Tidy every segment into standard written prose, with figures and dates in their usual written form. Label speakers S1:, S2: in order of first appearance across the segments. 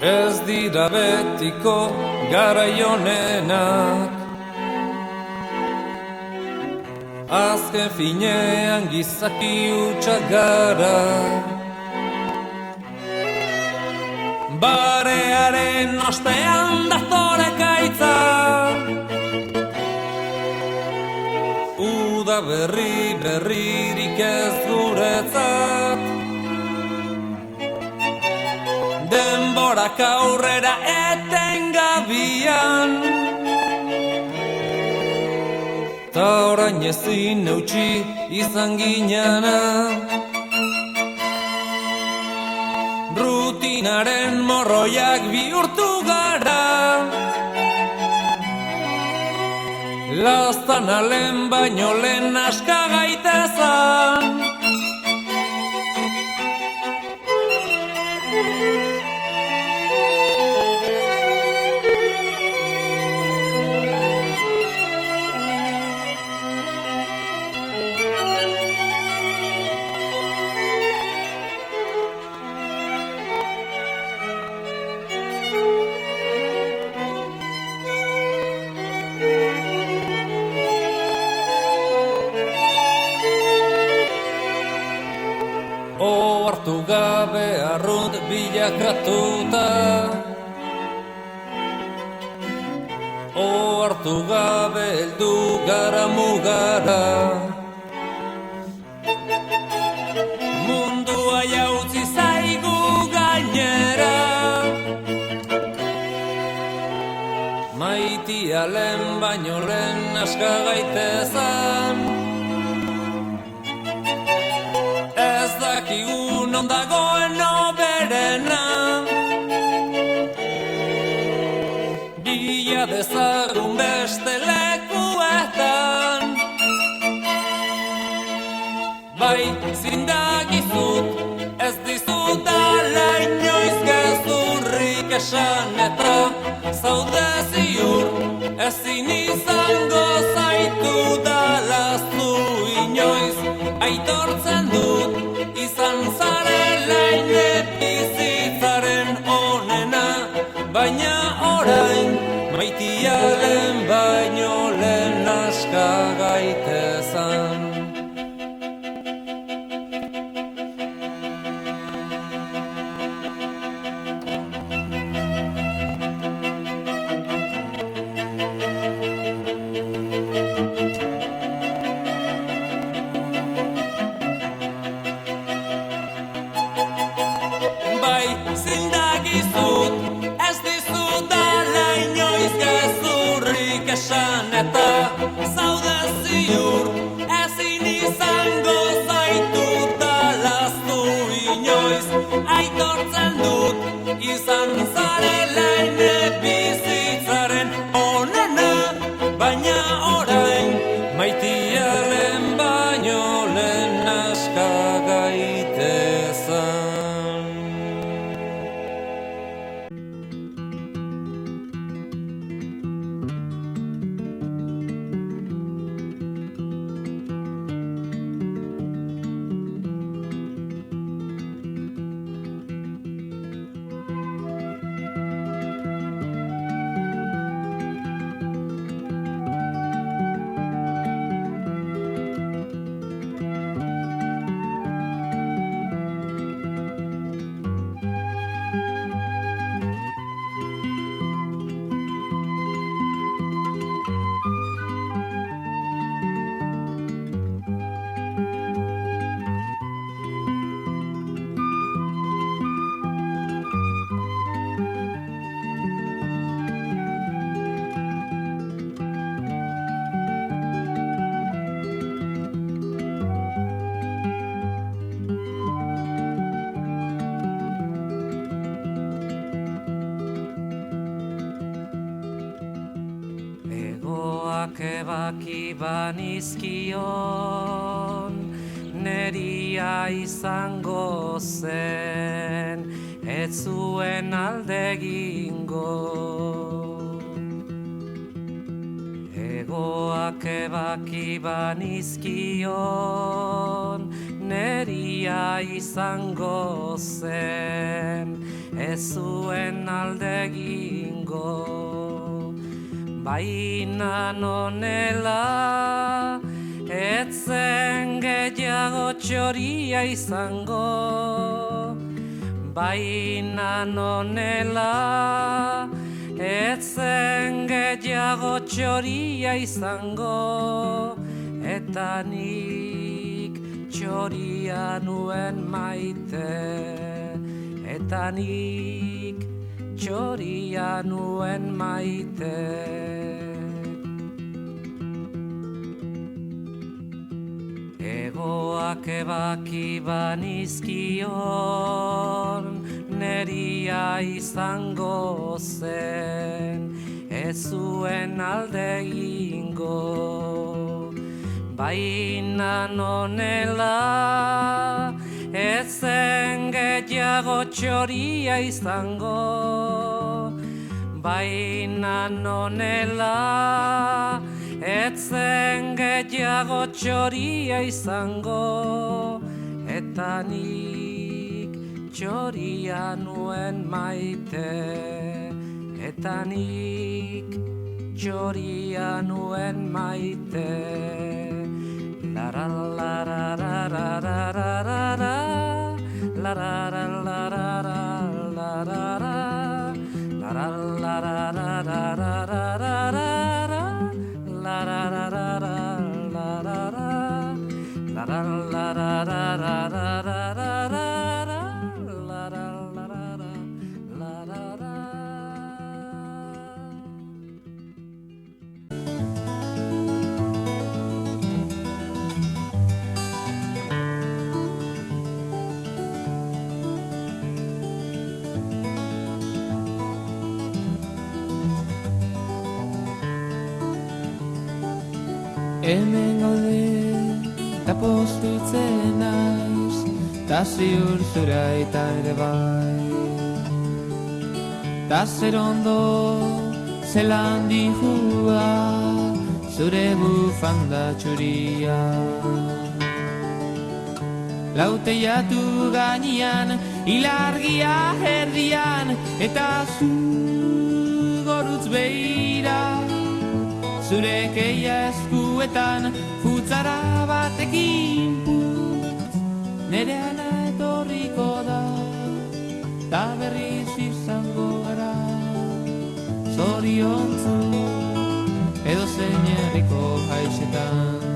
S1: Ez dira betiko garaionenak, azken finean gizaki hutsak gara. Barearen ostean datore kaitza, uda berririk ez guretzat. Denborak aurrera etengabian, ta orain ezin eutsi izan ginana. Rutinaren morroiak bihurtu gara, laztana lehen baino lehen aska gaitezan. Ohartu gabe arrunt bilakatuta, ohartu gabe heldu gara mugara. Mundua jautzi zaigu gainera, maitia lehen baino lehen aska gaitezan. Ez dakigu non dagoen oberena, bila dezagun beste lekuetan. Bai, zindagizut, ez dizudala inoiz gezurrik esan, eta zaude ziur, ezin izango zaitu dalaztu inoiz. Aitortzen dut, izan zarela bizitzaren onena, baina orain, maitia lehen baino lehen aska gaitezan. Zindagizut, ez dizudala inoiz gezurrik esan, eta zaude ziur, ezin izango zaitu dalaztu inoiz. Aitortzen dut, izan zarela bizitzaren onena, baina orain, maitia lehen baino lehen aska gaitezan. Ebaki banizkion, neria izango zen, ez zuen alde egingo. Egoak ebaki banizkion, neria izango zen, ez zuen alde egingo. Baina nonela etzen gehiago txoria izango. Baina nonela etzen gehiago txoria izango. Eta nik txoria nuen maite. Eta nik txoria nuen maite. Egoak ebaki banizkion, neria izango zen, ez zuen alde egingo. Baina nonela, etzen gehiago txoria izango. Baina nonela, etzen gehiago txoria izango. Eta nik txoria nuen maite. Eta nik txoria nuen maite. La la la la la la la la la la la la la la la la
S2: Hemen gaude, ta postuitzen naiz, ta ziur zura eta ere bai. Ta zer ondo, zelan dihua, zure bufanda txuria. Lauteiatu gainean, ilargia erdian, eta zu gorutz behira. Zure keia eskuetan, futzara batekin putz, nere ana etorriko da, ta berriz izango gara. Zoriontzu, edo zein herriko haixetan.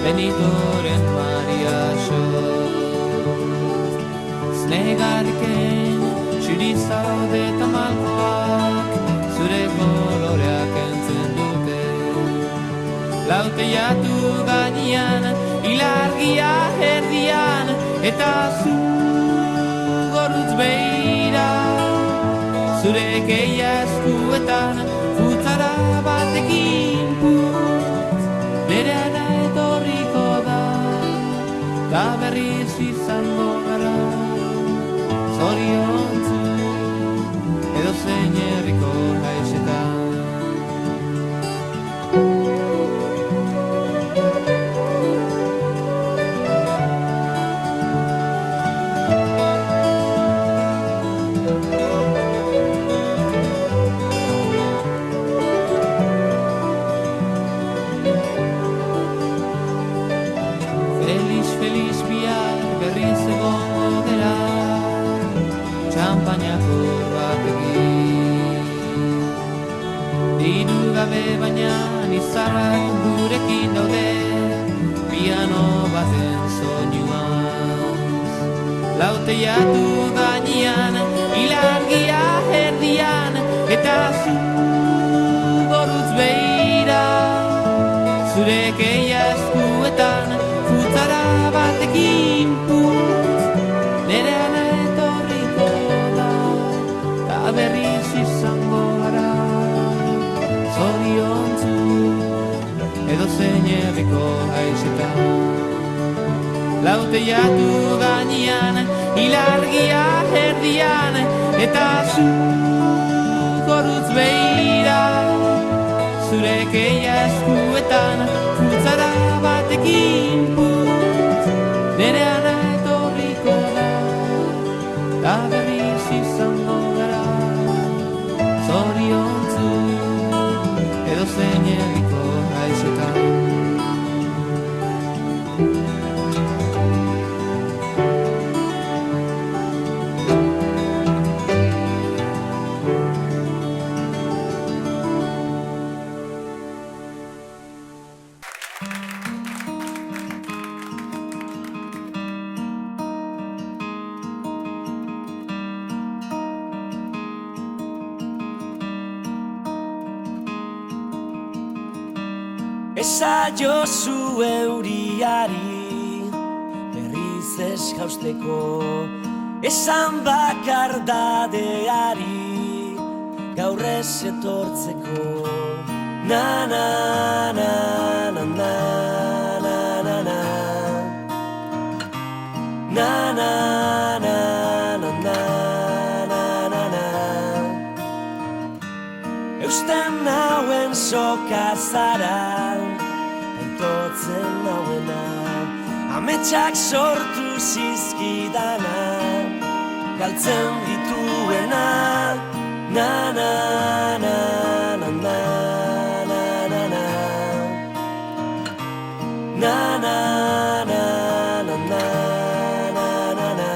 S2: Benitoren Maria Znegarken txuri zaude eta malkoak, zure koloreak entzen dute. Lauteiatu gainean, ilargia erdian, eta zu gorutz behira. Zure keia eskuetan, futzara batekin putz, nere ana etorriko da, ta berriz izango gara. Zoriontzu, edo zein herriko haixetan. Feliz bihar berriz egongo dela, txampainako batekin. Diru gabe baina izarrak gurekin daude, piano baten soinuaz. Lauteiatu gainean, ilargia erdian, eta zu gorutz behira. Zure keia eskuetan, futzara batekin putz, nere ana etorriko da, ta berriz izango gara. Zoriontzu, herriko haizetan. Laute jatu gainean, ilargia erdian, eta zu gorutz behira. Zure keia eskuetan, putzara batekin putz, nereana etorriko da, da berriz izango gara, zoriontzu edo zein herriko haizetan.
S3: Esa jozu euriari berriz ez jausteko, esan bakardadeari gaur ez etortzeko. Na na na na na na na na na na na na na na na. Eusten nauen soka zara, aitotzen nauena, ametsak sortu zizkidana, galtzen dituena. Na na na na na na na na na na na na na na na.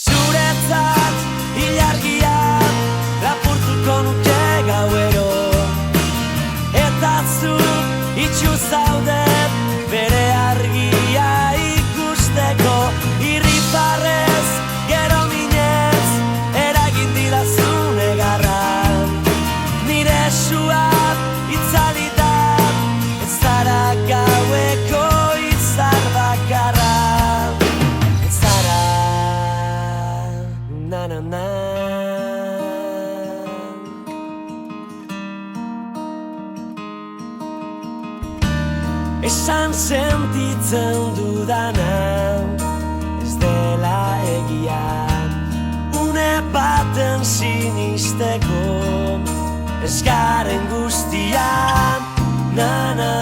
S3: Zuretzat ilargia lapurtuko nuke gauero, eta zu itxu zaude bere argia ikusteko. Irrifarrez, gero minez, eragin didazu negarra, nire suak itzalita, ez zara gaueko izar bakarra, ez zara na na na. Esan sentitzen dudana ez dela egia, une baten sinisteko ez garen guztian. Na na